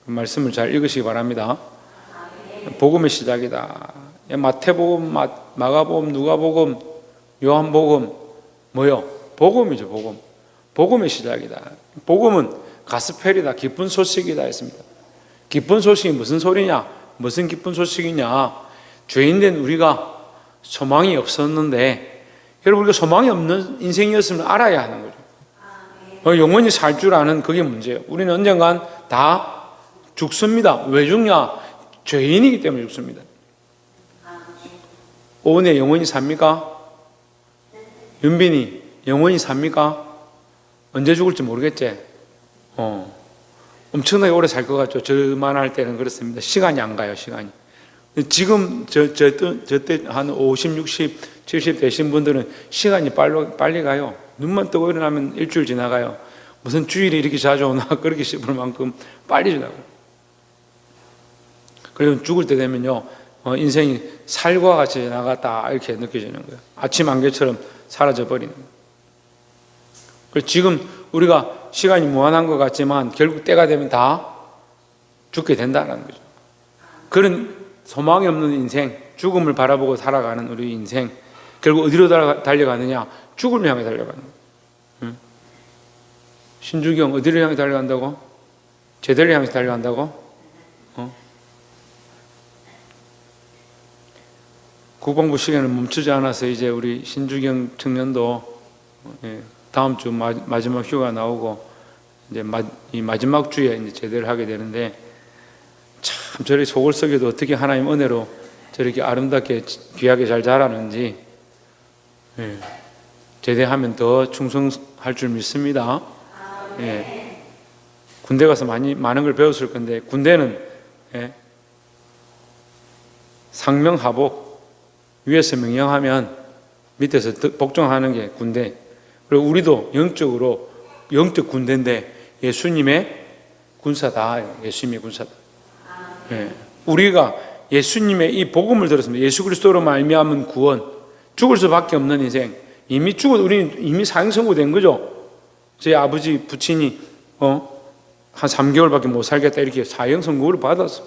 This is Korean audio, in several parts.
말씀을 잘 읽으시기 바랍니다. 복음의 시작이다. 마태복음, 마가복음, 누가복음, 요한복음 뭐요? 복음이죠. 복음. 복음의 시작이다. 복음은 가스펠이다. 기쁜 소식이다 했습니다. 기쁜 소식이 무슨 소리냐? 무슨 기쁜 소식이냐? 죄인된 우리가 소망이 없었는데, 여러분, 우리가 소망이 없는 인생이었으면 알아야 하는 거죠. 영원히 살 줄 아는 그게 문제예요. 우리는 언젠간 다 죽습니다. 왜 죽냐? 죄인이기 때문에 죽습니다. 오은혜 영원히 삽니까? 윤빈이 영원히 삽니까? 언제 죽을지 모르겠지? 엄청나게 오래 살 것 같죠? 저만 할 때는 그렇습니다. 시간이 안 가요, 시간이. 지금 저 때 한 50, 60, 70 되신 분들은 시간이 빨리 가요. 눈만 뜨고 일어나면 일주일 지나가요. 무슨 주일이 이렇게 자주 오나 그렇게 싶을 만큼 빨리 지나가요. 그리고 죽을 때 되면요, 인생이 살과 같이 지나갔다 이렇게 느껴지는 거예요. 아침 안개처럼 사라져버리는 거예요. 그래서 지금 우리가 시간이 무한한 것 같지만 결국 때가 되면 다 죽게 된다는 거죠. 그런 소망이 없는 인생, 죽음을 바라보고 살아가는 우리 인생, 결국 어디로 달려가느냐? 죽음을 향해 달려가는 거예요. 응? 신주경 어디를 향해 달려간다고? 제대를 향해서 달려간다고? 국방부 시간을 멈추지 않아서 이제 우리 신주경 청년도 다음 주 마지막 휴가 나오고 이제 이 마지막 주에 이제 제대를 하게 되는데, 참 저리 속을 썩여도 어떻게 하나님 은혜로 저렇게 아름답게 귀하게 잘 자라는지, 제대하면 더 충성할 줄 믿습니다. 군대 가서 많은 걸 배웠을 건데, 군대는 상명하복, 위에서 명령하면 밑에서 복종하는 게 군대. 그리고 우리도 영적으로 영적 군대인데 예수님의 군사다. 예수님의 군사다. 우리가 예수님의 이 복음을 들었습니다. 예수 그리스도로 말미암은 구원, 죽을 수밖에 없는 인생. 이미 우리는 이미 사형 선고된 거죠. 제 아버지 부친이 한 3개월밖에 못 살겠다 이렇게 사형 선고를 받았어.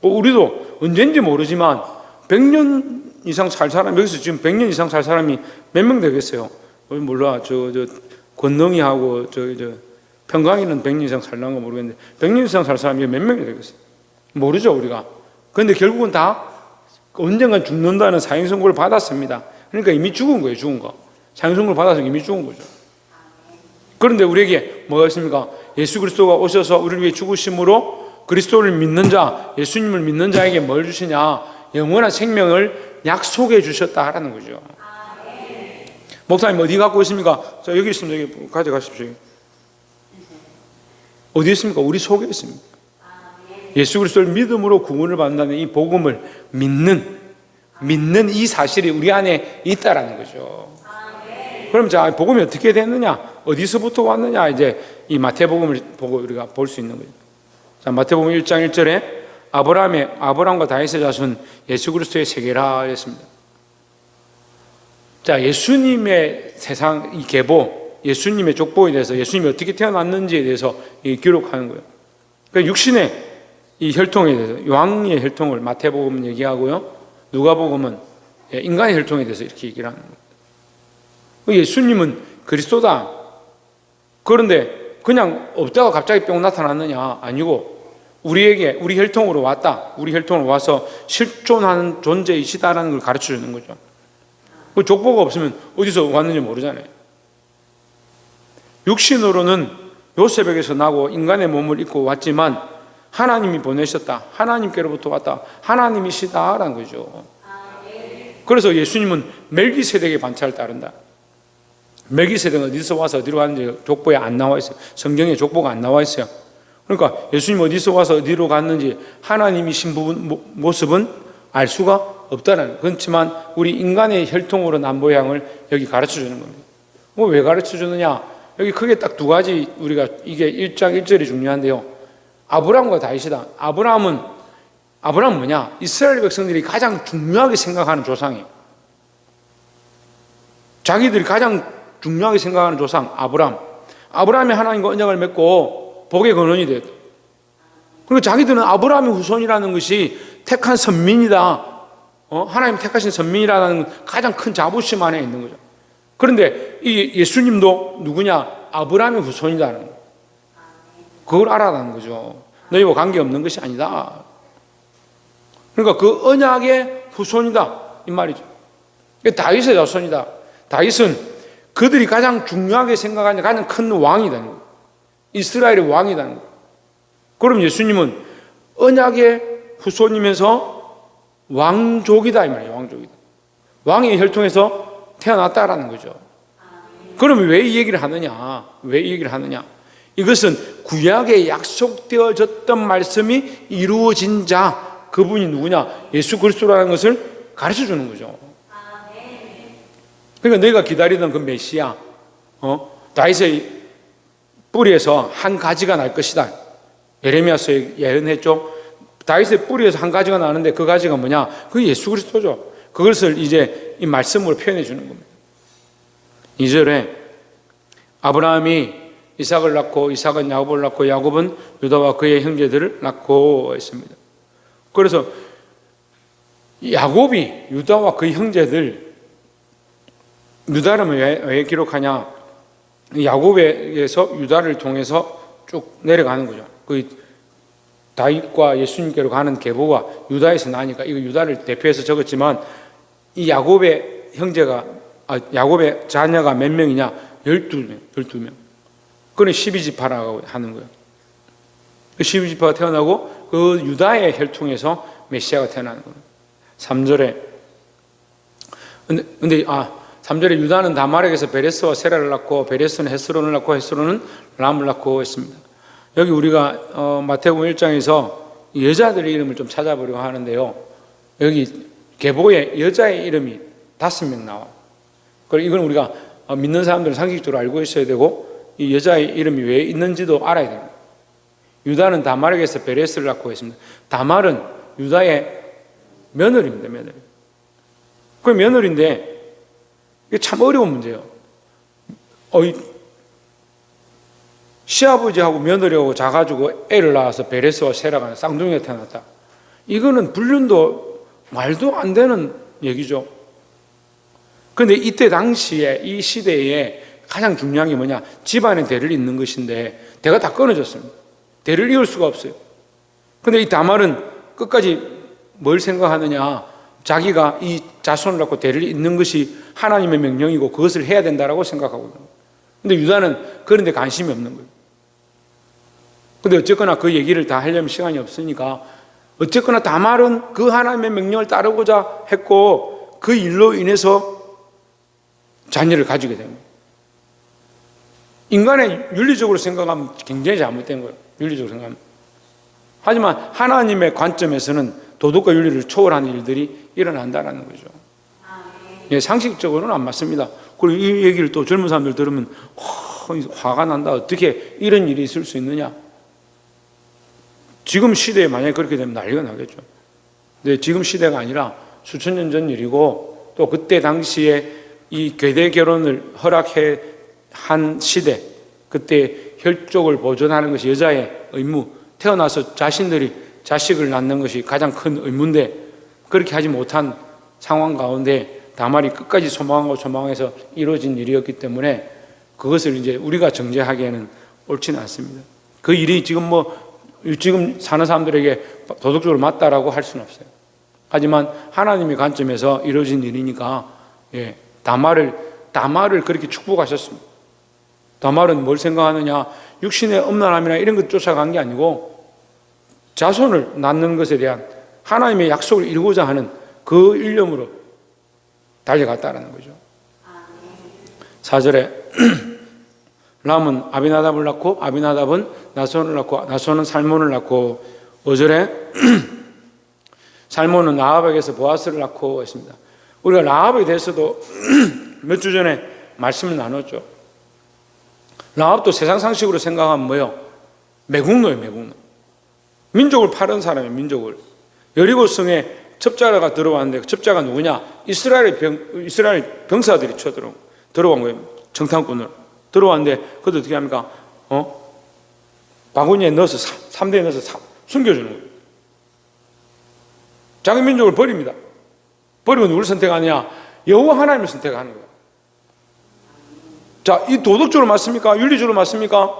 우리도 언젠지 모르지만 100년 이상 살 사람, 여기서 지금 100년 이상 살 사람이 몇 명 되겠어요? 몰라. 권능이하고 평강이는 100년 이상 살라는 거 모르겠는데 100년 이상 살 사람이 몇 명이 되겠어요? 모르죠, 우리가. 그런데 결국은 다 언젠간 죽는다는 사형 선고를 받았습니다. 그러니까 이미 죽은 거예요, 죽은 거. 사형 선고를 받아서 이미 죽은 거죠. 그런데 우리에게 뭐가 있습니까? 예수 그리스도가 오셔서 우리를 위해 죽으심으로 그리스도를 믿는 자, 예수님을 믿는 자에게 뭘 주시냐? 영원한 생명을 약속해 주셨다라는 거죠. 목사님 어디 갖고 있습니까? 자, 여기 있습니다. 여기 가져가십시오. 어디 있습니까? 우리 속에 있습니다. 예수 그리스도를 믿음으로 구원을 받는다는 이 복음을 믿는 이 사실이 우리 안에 있다라는 거죠. 그럼 자, 복음이 어떻게 됐느냐? 어디서부터 왔느냐? 이제 이 마태복음을 보고 우리가 볼 수 있는 거죠. 자, 마태복음 1장 1절에 아브라함과 다윗의 자손 예수 그리스도의 세계라 했습니다. 자, 예수님의 세상 이 계보, 예수님의 족보에 대해서 예수님이 어떻게 태어났는지에 대해서 기록하는 거예요. 그러니까 육신의 이 혈통에 대해서 왕의 혈통을 마태복음은 얘기하고요, 누가복음은 인간의 혈통에 대해서 이렇게 얘기를 하는 거예요. 예수님은 그리스도다. 그런데 그냥 없다가 갑자기 뿅 나타났느냐? 아니고 우리 혈통으로 왔다. 우리 혈통으로 와서 실존하는 존재이시다라는 걸 가르쳐 주는 거죠. 그 족보가 없으면 어디서 왔는지 모르잖아요. 육신으로는 요셉에게서 나고 인간의 몸을 입고 왔지만 하나님이 보내셨다. 하나님께로부터 왔다. 하나님이시다라는 거죠. 그래서 예수님은 멜기세덱의 반차를 따른다. 멜기세덱은 어디서 와서 어디로 갔는지 족보에 안 나와 있어요. 성경에 족보가 안 나와 있어요. 그러니까 예수님 어디서 와서 어디로 갔는지 하나님이신 모습은 알 수가 없다는 거예요. 그렇지만 우리 인간의 혈통으로 난 모양을 여기 가르쳐 주는 겁니다. 왜 가르쳐 주느냐? 여기 크게 딱 두 가지, 우리가 이게 1장 1절이 중요한데요. 아브라함과 다윗이다. 아브라함은 뭐냐? 이스라엘 백성들이 가장 중요하게 생각하는 조상이에요. 자기들이 가장 중요하게 생각하는 조상 아브라함이 하나님과 언약을 맺고 복의 근원이 됐다. 그리고 자기들은 아브라함의 후손이라는 것이 택한 선민이다. 하나님 택하신 선민이라는 가장 큰 자부심 안에 있는 거죠. 그런데 이 예수님도 누구냐? 아브라함의 후손이다는 거예요. 그걸 알아라는 거죠. 너희와 관계없는 것이 아니다. 그러니까 그 언약의 후손이다 이 말이죠. 다윗의 자손이다. 다윗은 그들이 가장 중요하게 생각하는 가장 큰 왕이다는 거예요. 이스라엘의 왕이다는 거예요. 그럼 예수님은 언약의 후손이면서 왕족이다 이 말이에요. 왕족이다. 왕의 혈통에서 태어났다라는 거죠. 그러면 왜 이 얘기를 하느냐? 왜 이 얘기를 하느냐? 이것은 구약에 약속되어졌던 말씀이 이루어진 자, 그분이 누구냐? 예수 그리스도라는 것을 가르쳐 주는 거죠. 그러니까 너희가 기다리던 그 메시아, 다윗의 뿌리에서 한 가지가 날 것이다. 예레미야서에 예언했죠. 다윗의 뿌리에서 한 가지가 나는데 그 가지가 뭐냐? 그게 예수 그리스도죠. 그것을 이제 이 말씀으로 표현해 주는 겁니다. 2절에 아브라함이 이삭을 낳고 이삭은 야곱을 낳고 야곱은 유다와 그의 형제들을 낳고 했습니다. 그래서 야곱이 유다와 그의 형제들, 유다를 왜 기록하냐? 야곱에게서 유다를 통해서 쭉 내려가는 거죠. 그 다윗과 예수님께로 가는 계보가 유다에서 나니까 이거 유다를 대표해서 적었지만 이 야곱의 야곱의 자녀가 몇 명이냐? 12명. 그건 12지파라고 하는 거예요. 12지파가 태어나고 그 유다의 혈통에서 메시아가 태어나는 거예요. 3절에 3절에 유다는 다말에게서 베레스와 세라를 낳고 베레스는 헤스론을 낳고 헤스론은 람을 낳고 했습니다. 여기 우리가 마태복음 1장에서 여자들의 이름을 좀 찾아보려고 하는데요. 여기 계보에 여자의 이름이 5명 나와요. 그리고 이건 우리가 믿는 사람들은 상식적으로 알고 있어야 되고 이 여자의 이름이 왜 있는지도 알아야 됩니다. 유다는 다말에게서 베레스를 낳고 했습니다. 다말은 유다의 며느리입니다. 며느리. 그 며느리인데 이게 참 어려운 문제예요. 시아버지하고 며느리하고 자가지고 애를 낳아서 베레스와 세라가 쌍둥이가 태어났다. 이거는 불륜도 말도 안 되는 얘기죠. 그런데 이때 당시에 이 시대에 가장 중요한 게 뭐냐? 집안에 대를 잇는 것인데 대가 다 끊어졌습니다. 대를 이을 수가 없어요. 그런데 이 다말은 끝까지 뭘 생각하느냐? 자기가 이 자손을 낳고 대를 잇는 것이 하나님의 명령이고 그것을 해야 된다라고 생각하고 있는 거예요. 그런데 유다는 그런 데 관심이 없는 거예요. 근데 어쨌거나 그 얘기를 다 하려면 시간이 없으니까 어쨌거나 다말은 그 하나님의 명령을 따르고자 했고 그 일로 인해서 자녀를 가지게 됩니다. 인간의 윤리적으로 생각하면 굉장히 잘못된 거예요. 윤리적으로 생각하면. 하지만 하나님의 관점에서는 도덕과 윤리를 초월하는 일들이 일어난다는 거죠. 예, 상식적으로는 안 맞습니다. 그리고 이 얘기를 또 젊은 사람들 들으면 화가 난다. 어떻게 이런 일이 있을 수 있느냐? 지금 시대에 만약에 그렇게 되면 난리가 나겠죠. 근데 지금 시대가 아니라 수천 년 전 일이고 또 그때 당시에 이 괴대 결혼을 허락해 한 시대, 그때 혈족을 보존하는 것이 여자의 의무, 태어나서 자신들이 자식을 낳는 것이 가장 큰 의무인데 그렇게 하지 못한 상황 가운데 다말이 끝까지 소망해서 이루어진 일이었기 때문에 그것을 이제 우리가 정죄하기에는 옳지는 않습니다. 그 일이 지금 사는 사람들에게 도덕적으로 맞다라고 할 수는 없어요. 하지만 하나님의 관점에서 이루어진 일이니까 다말을 그렇게 축복하셨습니다. 다말은 뭘 생각하느냐? 육신의 엄란함이나 이런 것 쫓아간 게 아니고 자손을 낳는 것에 대한 하나님의 약속을 이루고자 하는 그 일념으로 달려갔다는 거죠. 4절에 람은 아비나답을 낳고 아비나답은 나손을 낳고 나손은 살몬을 낳고 5절에 살몬은 라합에게서 보아스를 낳고 했습니다. 우리가 라합에 대해서도 몇 주 전에 말씀을 나눴죠. 라합도 세상 상식으로 생각하면 뭐예요? 매국노예요, 매국노. 민족을 파는 사람이에요, 민족을. 여리고성에 첩자가 들어왔는데 그 첩자가 누구냐? 이스라엘 병사들이 들어온 거예요. 정탐꾼으로. 들어왔는데 그것도 어떻게 합니까? 바구니에 넣어서 3대에 넣어서 숨겨주는 거예요. 자기 민족을 버립니다. 버리고 누구를 선택하느냐? 여호와 하나님을 선택하는 거예요. 자, 이 도덕적으로 맞습니까? 윤리적으로 맞습니까?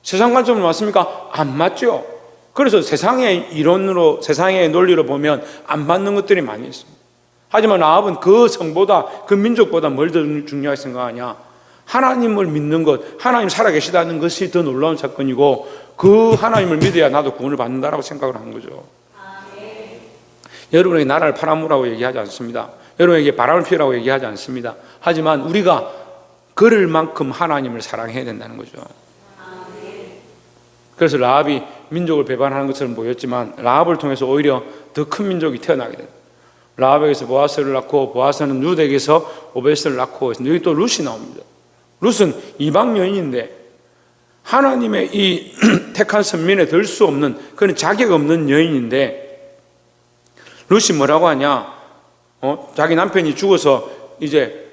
세상 관점으로 맞습니까? 안 맞죠. 그래서 세상의 이론으로, 세상의 논리로 보면 안 맞는 것들이 많이 있습니다. 하지만 라합은 그 성보다, 그 민족보다 뭘 더 중요하게 생각하냐? 하나님을 믿는 것, 하나님 살아계시다는 것이 더 놀라운 사건이고, 그 하나님을 믿어야 나도 구원을 받는다라고 생각을 하는 거죠. 여러분에게 나라를 팔아무라고 얘기하지 않습니다. 여러분에게 바람을 피우라고 얘기하지 않습니다. 하지만 우리가 그럴 만큼 하나님을 사랑해야 된다는 거죠. 그래서 라합이 민족을 배반하는 것처럼 보였지만 라합을 통해서 오히려 더 큰 민족이 태어나게 됩니다. 라합에게서 보아스를 낳고, 보아스는 룻에게서 오베스를 낳고, 여기 또 룻이 나옵니다. 룻은 이방 여인인데 하나님의 이 택한 선민에 들 수 없는, 그런 자격 없는 여인인데, 룻이 뭐라고 하냐? 자기 남편이 죽어서 이제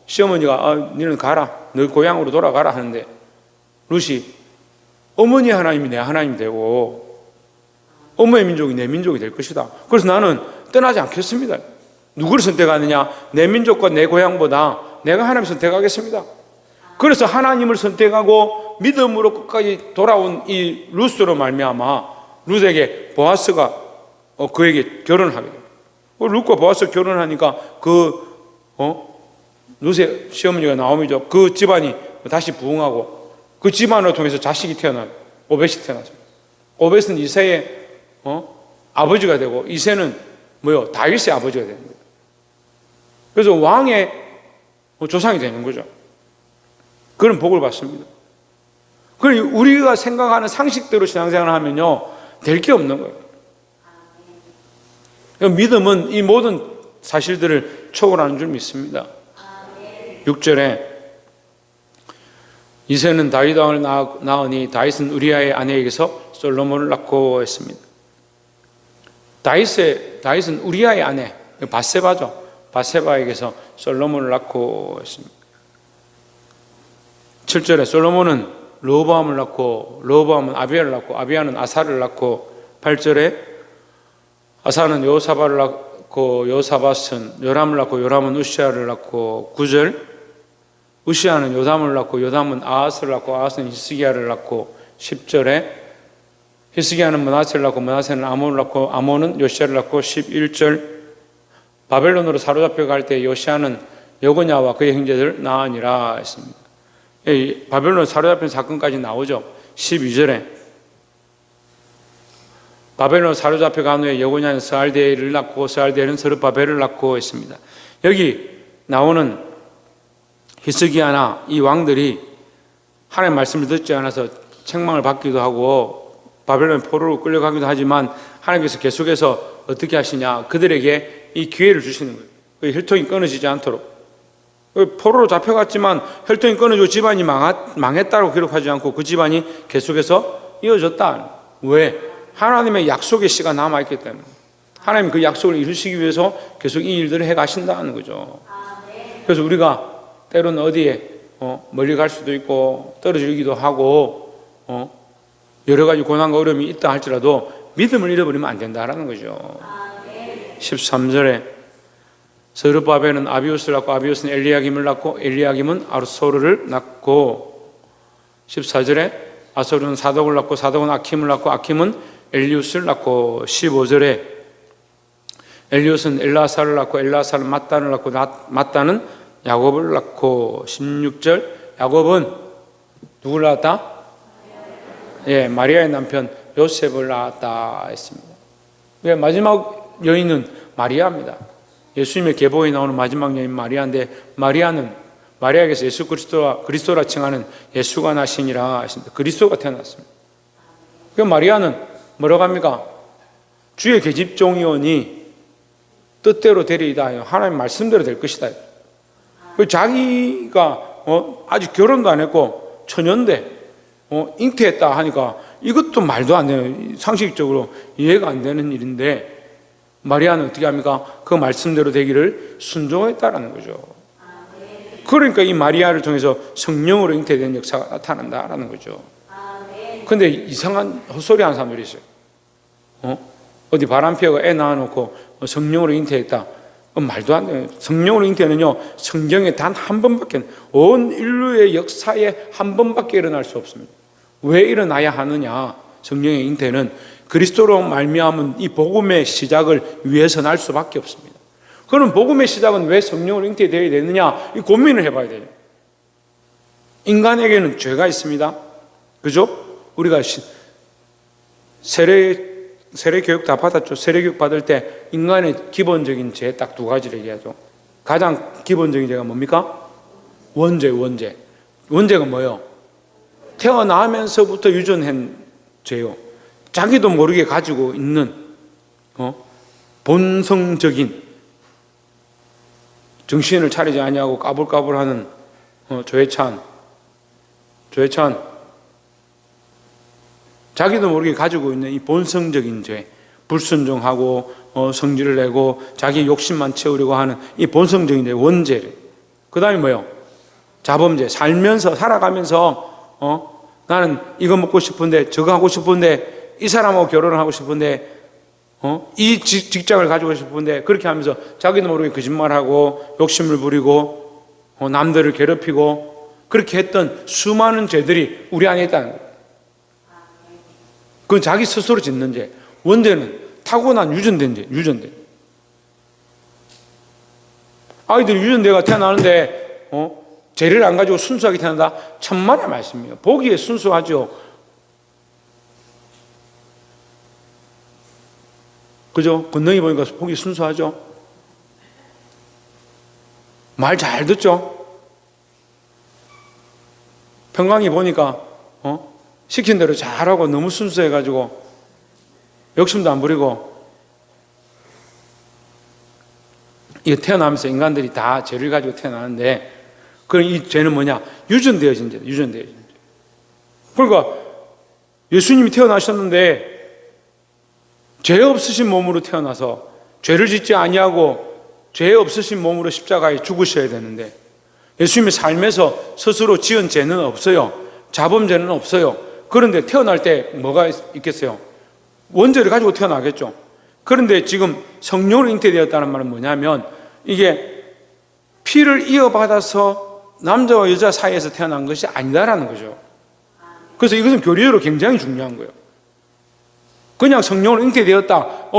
시어머니가 너는 가라, 너 고향으로 돌아가라 하는데, 룻이 어머니 하나님이 내 하나님이 되고 어머니의 민족이 내 민족이 될 것이다. 그래서 나는 떠나지 않겠습니다. 누구를 선택하느냐? 내 민족과 내 고향보다 내가 하나님을 선택하겠습니다. 그래서 하나님을 선택하고 믿음으로 끝까지 돌아온 이 룻으로 말미암아 룻에게 보아스가 그에게 결혼을 하게 돼요. 룻과 보아스 결혼하니까 룻의 시어머니가 나오미죠. 그 집안이 다시 부흥하고 그 집안을 통해서 자식이 태어나요. 오벳이 태어났습니다. 오벳은 이새의 아버지가 되고, 이새는 다윗의 아버지가 되는 거예요. 그래서 왕의 조상이 되는 거죠. 그런 복을 받습니다. 그럼 우리가 생각하는 상식대로 신앙생활을 하면요, 될 게 없는 거예요. 믿음은 이 모든 사실들을 초월하는 줄 믿습니다. 6절에 이새는 다윗 왕을 낳으니 다윗은 우리아의 아내에게서 솔로몬을 낳고 했습니다. 다윗은 우리아의 아내 바세바죠. 바세바에게서 솔로몬을 낳고 했습니다. 7절에 솔로몬은 르호보암을 낳고, 르호보암은 아비야를 낳고, 아비야는 아사를 낳고, 8절에 아사는 여호사밧을 낳고, 여호사밧은 요람을 낳고, 요람은 우시아를 낳고, 9절 우시아는 요담을 낳고, 요담은 아하스를 낳고, 아하스는 히스기야를 낳고, 10절에 히스기야는 므낫세를 낳고, 므낫세는 아몬을 낳고, 아몬은 요시야를 낳고, 11절 바벨론으로 사로잡혀 갈 때 요시야는 여고냐와 그의 형제들 낳으니라 했습니다. 바벨론 사로잡힌 사건까지 나오죠. 12절에 바벨론 사로잡혀 간 후에 여고냐는 스알데엘을 낳고, 스알데엘은 스룹바벨을 낳고 했습니다. 여기 나오는 히스기야나 이 왕들이 하나님의 말씀을 듣지 않아서 책망을 받기도 하고 바벨론 포로로 끌려가기도 하지만 하나님께서 계속해서 어떻게 하시냐? 그들에게 이 기회를 주시는 거예요. 혈통이 끊어지지 않도록. 포로로 잡혀갔지만 혈통이 끊어지고 집안이 망했다고 기록하지 않고 그 집안이 계속해서 이어졌다. 왜? 하나님의 약속의 씨가 남아있기 때문에. 하나님 그 약속을 이루시기 위해서 계속 이 일들을 해가신다는 거죠. 그래서 우리가 때로는 어디에 멀리 갈 수도 있고 떨어지기도 하고 여러 가지 고난과 어려움이 있다 할지라도 믿음을 잃어버리면 안 된다라는 거죠. 13절에 스룹바벨은 아비우스를 낳고, 아비우스는 엘리야김을 낳고, 엘리야김은 아소르를 낳고, 14절에 아소르는 사독을 낳고, 사독은 아킴을 낳고, 아킴은 엘리우스를 낳고, 15절에 엘리우스는 엘라사를 낳고, 엘라사는 mat단을 낳고, mat단은 야곱을 낳고, 16절 야곱은 누구를 낳았다? 마리아의 남편 요셉을 낳았다 했습니다. 마지막 여인은 마리아입니다. 예수님의 계보에 나오는 마지막 여인 마리아인데, 마리아에게서 예수 그리스도라 칭하는 예수가 나시니라 했습니다. 그리스도가 태어났습니다. 그 마리아는 뭐라고 합니까? 주의 계집종이오니 뜻대로 되리이다. 하나님 말씀대로 될 것이다. 자기가 아직 결혼도 안 했고 처녀인데 잉태했다 하니까 이것도 말도 안 되는, 상식적으로 이해가 안 되는 일인데 마리아는 어떻게 합니까? 그 말씀대로 되기를 순종했다라는 거죠. 그러니까 이 마리아를 통해서 성령으로 잉태된 역사가 나타난다라는 거죠. 그런데 이상한 헛소리 하는 사람들이 있어요. 어디 바람피어가 애 낳아놓고 성령으로 잉태했다. 말도 안 돼요. 성령으로 잉태는요, 성경에 단 한 번밖에, 온 인류의 역사에 한 번밖에 일어날 수 없습니다. 왜 일어나야 하느냐? 성령의 잉태는 그리스도로 말미암은 이 복음의 시작을 위해서 날 수밖에 없습니다. 그럼 복음의 시작은 왜 성령으로 잉태되어야 되느냐? 이 고민을 해봐야 돼요. 인간에게는 죄가 있습니다. 그죠? 우리가 세례 교육 다 받았죠. 세례 교육 받을 때 인간의 기본적인 죄 딱 두 가지를 얘기하죠. 가장 기본적인 죄가 뭡니까? 원죄가 뭐예요? 태어나면서부터 유전한 죄요. 자기도 모르게 가지고 있는 본성적인, 정신을 차리지 아니하고 까불까불하는 조회찬 자기도 모르게 가지고 있는 이 본성적인 죄, 불순종하고 성질을 내고 자기 욕심만 채우려고 하는 이 본성적인 죄, 원죄. 그 다음에 뭐예요? 자범죄. 살아가면서 나는 이거 먹고 싶은데, 저거 하고 싶은데, 이 사람하고 결혼을 하고 싶은데, 이 직장을 가지고 싶은데, 그렇게 하면서 자기도 모르게 거짓말하고 욕심을 부리고 남들을 괴롭히고 그렇게 했던 수많은 죄들이 우리 안에 있다는 거예요. 그건 자기 스스로 짓는 죄. 원죄는 타고난 유전된 죄, 아이들이 유전대가 태어나는데 죄를 안 가지고 순수하게 태어난다? 천만의 말씀이에요. 보기에 순수하죠. 그죠? 건너이 보니까 보기 순수하죠? 말 잘 듣죠? 평강이 보니까 시킨 대로 잘하고 너무 순수해가지고 욕심도 안 부리고. 이거 태어나면서 인간들이 다 죄를 가지고 태어나는데, 그럼 이 죄는 뭐냐? 유전되어진 죄. 그러니까 예수님이 태어나셨는데 죄 없으신 몸으로 태어나서 죄를 짓지 아니하고 죄 없으신 몸으로 십자가에 죽으셔야 되는데, 예수님의 삶에서 스스로 지은 죄는 없어요. 자범죄는 없어요. 그런데 태어날 때 뭐가 있겠어요? 원죄를 가지고 태어나겠죠. 그런데 지금 성령으로 잉태되었다는 말은 뭐냐면, 이게 피를 이어받아서 남자와 여자 사이에서 태어난 것이 아니다라는 거죠. 그래서 이것은 교리적으로 굉장히 중요한 거예요. 그냥 성령으로 잉태되었다,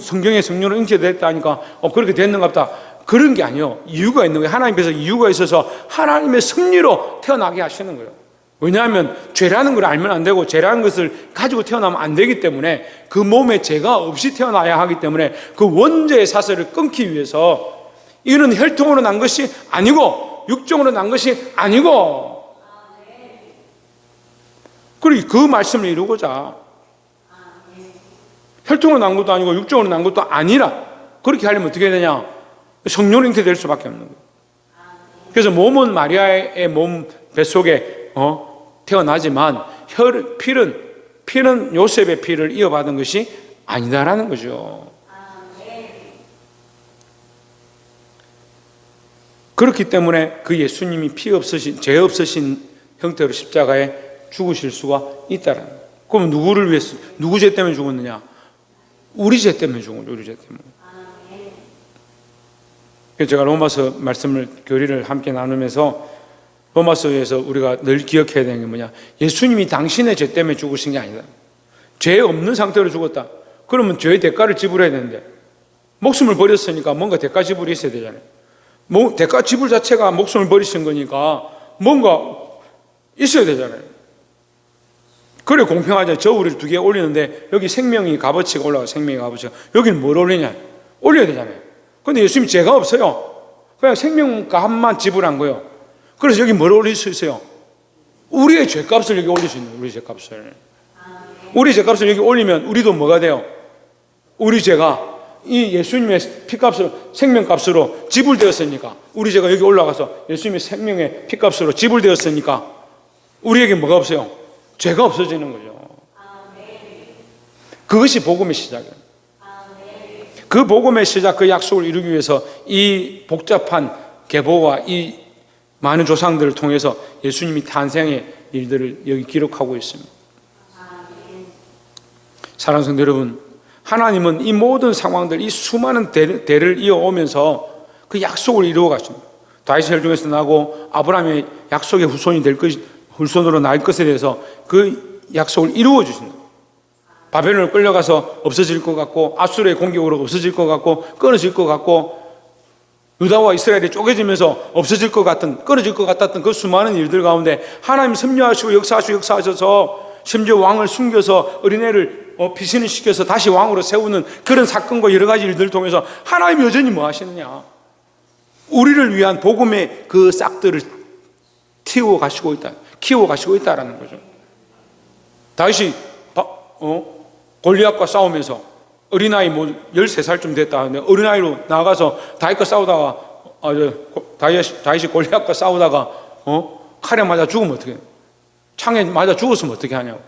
성경에 성령으로 잉태되었다 하니까 그렇게 됐는가 보다, 그런 게 아니에요. 이유가 있는 거예요. 하나님께서 이유가 있어서 하나님의 섭리로 태어나게 하시는 거예요. 왜냐하면 죄라는 걸 알면 안 되고, 죄라는 것을 가지고 태어나면 안 되기 때문에, 그 몸에 죄가 없이 태어나야 하기 때문에, 그 원죄의 사슬을 끊기 위해서 이는 혈통으로 난 것이 아니고 육정으로 난 것이 아니고, 그리고 그 말씀을 이루고자 혈통으로 난 것도 아니고 육정으로 난 것도 아니라, 그렇게 하려면 어떻게 해야 되냐? 성령으로 잉태될 수밖에 없는 거예요. 그래서 몸은 마리아의 몸 뱃속에 태어나지만 피는 요셉의 피를 이어받은 것이 아니다라는 거죠. 그렇기 때문에 그 예수님이 피 없으신, 죄 없으신 형태로 십자가에 죽으실 수가 있다라는 거예요. 그럼 누구를 위해서, 누구 죄 때문에 죽었느냐? 우리 죄 때문에 죽은 거죠. 우리 죄 때문에. 그래서 제가 로마서 말씀을, 교리를 함께 나누면서 로마서에서 우리가 늘 기억해야 되는 게 뭐냐? 예수님이 당신의 죄 때문에 죽으신 게 아니다. 죄 없는 상태로 죽었다. 그러면 죄의 대가를 지불해야 되는데, 목숨을 버렸으니까 뭔가 대가 지불이 있어야 되잖아요. 대가 지불 자체가 목숨을 버리신 거니까 뭔가 있어야 되잖아요. 그래 공평하죠. 저울을 두 개 올리는데 여기 생명이 값어치가 올라가, 생명이 값어치가. 여기는 뭘 올리냐? 올려야 되잖아요. 근데 예수님이 죄가 없어요. 그냥 생명값만 지불한 거예요. 그래서 여기 뭘 올릴 수 있어요? 우리의 죄값을 여기 올릴 수 있는 거예요. 우리 죄값을. 우리 죄값을 여기 올리면 우리도 뭐가 돼요? 우리 죄가 이 예수님의 피값으로, 생명값으로 지불되었으니까, 우리 죄가 여기 올라가서 예수님의 생명의 피값으로 지불되었으니까 우리에게 뭐가 없어요? 죄가 없어지는 거죠. 그것이 복음의 시작이에요. 그 복음의 시작, 그 약속을 이루기 위해서 이 복잡한 계보와 이 많은 조상들을 통해서 예수님이 탄생의 일들을 여기 기록하고 있습니다. 사랑하는 성도 여러분, 하나님은 이 모든 상황들, 이 수많은 대를 이어오면서 그 약속을 이루어 가십니다. 다윗의 혈중에서 나고 아브라함의 약속의 후손으로 날 것에 대해서 그 약속을 이루어 주신다. 바벨론을 끌려가서 없어질 것 같고, 아수르의 공격으로 없어질 것 같고, 끊어질 것 같고, 유다와 이스라엘이 쪼개지면서 없어질 것 같은, 끊어질 것 같았던 그 수많은 일들 가운데 하나님 섭리하시고 역사하셔서 심지어 왕을 숨겨서 어린애를 피신을 시켜서 다시 왕으로 세우는 그런 사건과 여러 가지 일들을 통해서 하나님 여전히 뭐 하시느냐? 우리를 위한 복음의 그 싹들을 키워 가시고 있다라는 거죠. 다윗이 골리앗과 싸우면서 어린아이 13살쯤 됐다 하는데 어린아이로 나가서 다윗과 싸우다가 다윗이 골리앗과 싸우다가 칼에 맞아 죽으면 어떻게 해요? 창에 맞아 죽었으면 어떻게 하냐고.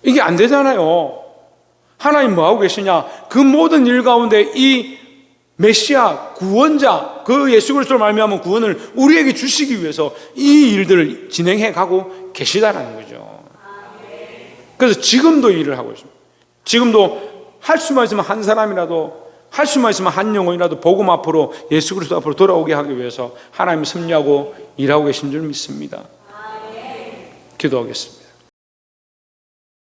이게 안 되잖아요. 하나님 뭐 하고 계시냐? 그 모든 일 가운데 이 메시아 구원자 그 예수 그리스도로 말미암은 구원을 우리에게 주시기 위해서 이 일들을 진행해 가고 계시다라는 거죠. 그래서 지금도 일을 하고 있습니다. 지금도 할 수만 있으면 한 사람이라도, 할 수만 있으면 한 영혼이라도 복음 앞으로, 예수 그리스도 앞으로 돌아오게 하기 위해서 하나님이 섭리하고 일하고 계신 줄 믿습니다. 기도하겠습니다.